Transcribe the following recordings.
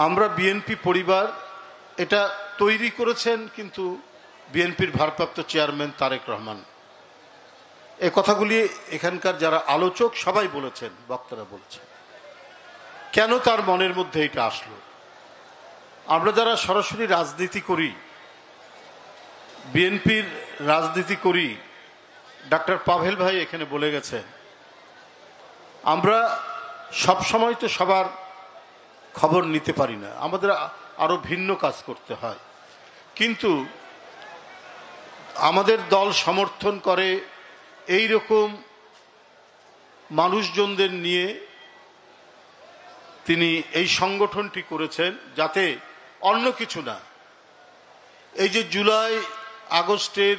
আমরা বিএনপি পরিবার এটা তৈরি করেছেন কিন্তু বিএনপির ভারপ্রাপ্ত চেয়ারম্যান তারেক রহমান। এই কথাগুলি এখানকার যারা আলোচক সবাই বলেছেন, বক্তারা বলেছেন। কেন তার মনের মধ্যে এটা আসলো? আমরা যারা সরাসরি রাজনীতি করি, বিএনপির রাজনীতি করি, ডাক্তার পাভেল ভাই এখানে বলে গেছেন, আমরা সব সময় তো সবার খবর নিতে পারি না, আমাদের আরো ভিন্ন কাজ করতে হয়। কিন্তু আমাদের দল সমর্থন করে এই রকম মানুষজনদের নিয়ে তিনি এই সংগঠনটি করেছেন, যাতে অন্য কিছু না, এই যে জুলাই আগস্টের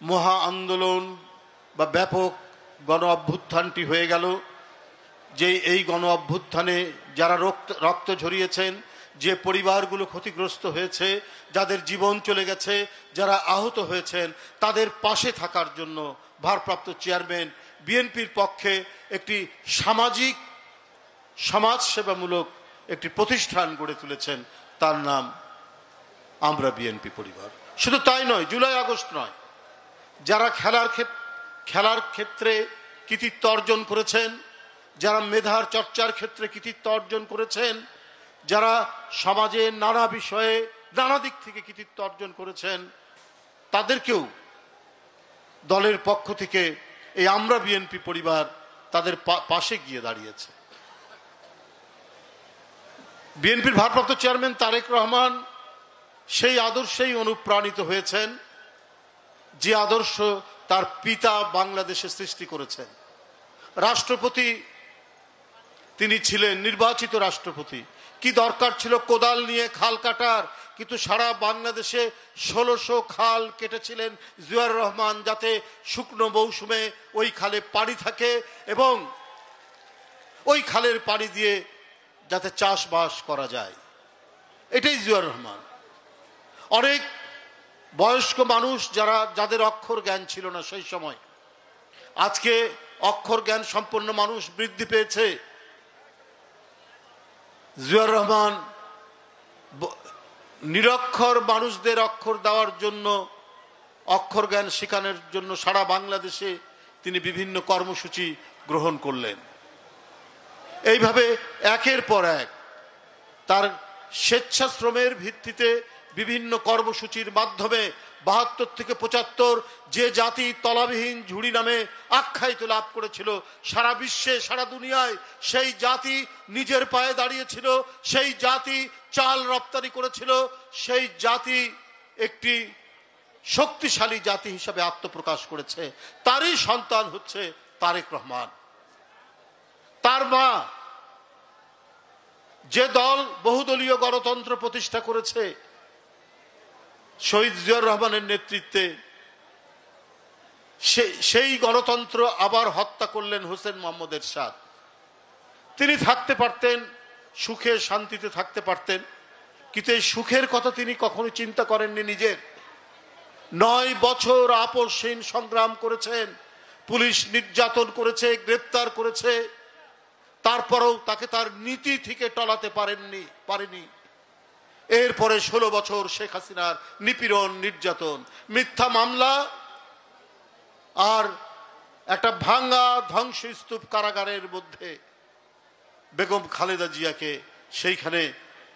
মহা আন্দোলন বা ব্যাপক গণ অভ্যুত্থানটি হয়ে গেল, যে এই গণ অভ্যুত্থানে যারা রক্ত ঝরিয়েছেন, যে পরিবারগুলো ক্ষতিগ্রস্ত হয়েছে, যাদের জীবন চলে গেছে, যারা আহত হয়েছেন, তাদের পাশে থাকার জন্য ভারপ্রাপ্ত চেয়ারম্যান বিএনপির পক্ষে একটি সামাজিক সমাজসেবামূলক একটি প্রতিষ্ঠান গড়ে তুলেছেন, তার নাম আমরা বিএনপি পরিবার। শুধু তাই নয়, জুলাই আগস্ট নয়, যারা খেলার ক্ষেত্রে কৃতিত্ব অর্জন করেছেন, যারা মেধার চর্চার ক্ষেত্রে কৃতিত্ব অর্জন করেছেন, যারা সমাজে নানা বিষয়ে নানা দিক থেকে কৃতিত্ব অর্জন করেছেন, তাদেরকেও দলের পক্ষ থেকে এই আমরা বিএনপি পরিবার তাদের পাশে গিয়ে দাঁড়িয়েছে। বিএনপির ভারপ্রাপ্ত চেয়ারম্যান তারেক রহমান সেই আদর্শেই অনুপ্রাণিত হয়েছেন, যে আদর্শ তার পিতা বাংলাদেশে সৃষ্টি করেছেন। রাষ্ট্রপতি তিনি ছিলেন, নির্বাচিত রাষ্ট্রপতি। কি দরকার ছিল কোদাল নিয়ে খাল কাটার? কিন্তু সারা বাংলাদেশে 1600 খাল কেটেছিলেন জিয়াউর রহমান, যাতে শুকনো মৌসুমে ওই খালে পানি থাকে এবং ওই খালের পানি দিয়ে যাতে চাষবাস করা যায়। এটাই জিয়াউর রহমান। অনেক বয়স্ক মানুষ যাদের অক্ষর জ্ঞান ছিল না সেই সময়, আজকে অক্ষর জ্ঞান সম্পন্ন মানুষ বৃদ্ধি পেয়েছে। জিয়াউর রহমান নিরক্ষর মানুষদের অক্ষর দেওয়ার জন্য, অক্ষর জ্ঞান শেখানোর জন্য সারা বাংলাদেশে তিনি বিভিন্ন কর্মসূচি গ্রহণ করলেন। এইভাবে একের পর এক তার স্বেচ্ছাশ্রমের ভিত্তিতে বিভিন্ন কর্মসূচির মাধ্যমে 72 থেকে 75 যে জাতি তলাবিহীন ঝুড়ি নামে আখ্যায়িত লাভ করেছিল, সারা বিশ্বে সারা দুনিয়ায় সেই জাতি নিজের পায়ে দাঁড়িয়েছিল, সেই জাতি চাল রপ্তানি করেছিল, সেই জাতি একটি শক্তিশালী জাতি হিসাবে আত্মপ্রকাশ করেছে। তারই সন্তান হচ্ছে তারেক রহমান। তার মা যে দল বহুদলীয় গণতন্ত্র প্রতিষ্ঠা করেছে, শহীদ জিয়াউর রহমানের নেতৃত্বে, সেই গণতন্ত্র আবার হত্যা করলেন হোসেন মোহাম্মদ এরশাদ। তিনি থাকতে পারতেন, সুখে শান্তিতে থাকতে পারতেন, কিন্তু এই সুখের কথা তিনি কখনো চিন্তা করেননি নিজের। 9 বছর আপোষহীন সংগ্রাম করেছেন, পুলিশ নির্যাতন করেছে, গ্রেপ্তার করেছে, তারপরেও তাকে তার নীতি থেকে টলাতে পারেনি। এরপরে 16 বছর শেখ হাসিনার নিপীড়ন, নির্যাতন, মিথ্যা মামলা আর একটা ভাঙ্গা ধ্বংসস্তূপ কারাগারের মধ্যে বেগম খালেদা জিয়াকে সেইখানে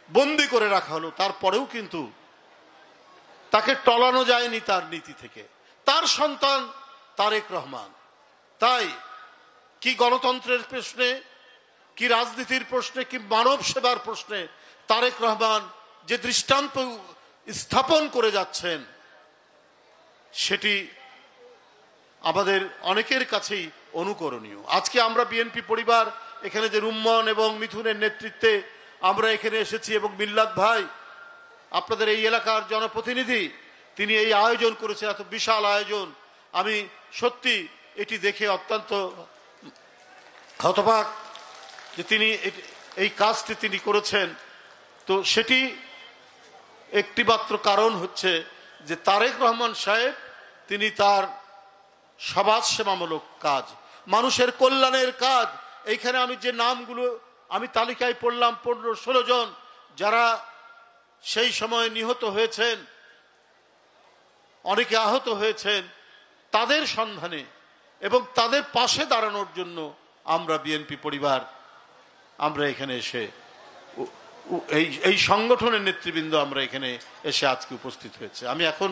বন্দি করে রাখা হলো। তারপরেও কিন্তু তাকে টলানো যায়নি তার নীতি থেকে। তার সন্তান তারেক রহমান। তাই কি গণতন্ত্রের প্রশ্নে, কি রাজনীতির প্রশ্নে, কি মানব সেবার প্রশ্নে তারেক রহমান যে দৃষ্টান্ত স্থাপন করে যাচ্ছেন, সেটি আমাদের অনেকের কাছেই অনুকরণীয়। আজকে আমরা বিএনপি পরিবার এখানে যে রুম্মন এবং মিথুনের নেতৃত্বে আমরা এখানে এসেছি, এবং মিল্লাত ভাই আপনাদের এই এলাকার জনপ্রতিনিধি, তিনি এই আয়োজন করেছেন, এত বিশাল আয়োজন। আমি সত্যি এটি দেখে অত্যন্ত হতবাক যে তিনি এই কাজটি তিনি করেছেন। তো সেটি একটি মাত্র কারণ হচ্ছে যে তারেক রহমান সাহেব তিনি তার সমাজসেবামূলক কাজ, মানুষের কল্যাণের কাজ, এইখানে আমি যে নামগুলো আমি তালিকায় পড়লাম 15-16 জন, যারা সেই সময় নিহত হয়েছেন, অনেকে আহত হয়েছেন, তাদের সন্ধানে এবং তাদের পাশে দাঁড়ানোর জন্য আমরা বিএনপি পরিবার আমরা এখানে এসে এই সংগঠনের নেতৃবৃন্দ আমরা এখানে এসে আজকে উপস্থিত হয়েছে। আমি এখন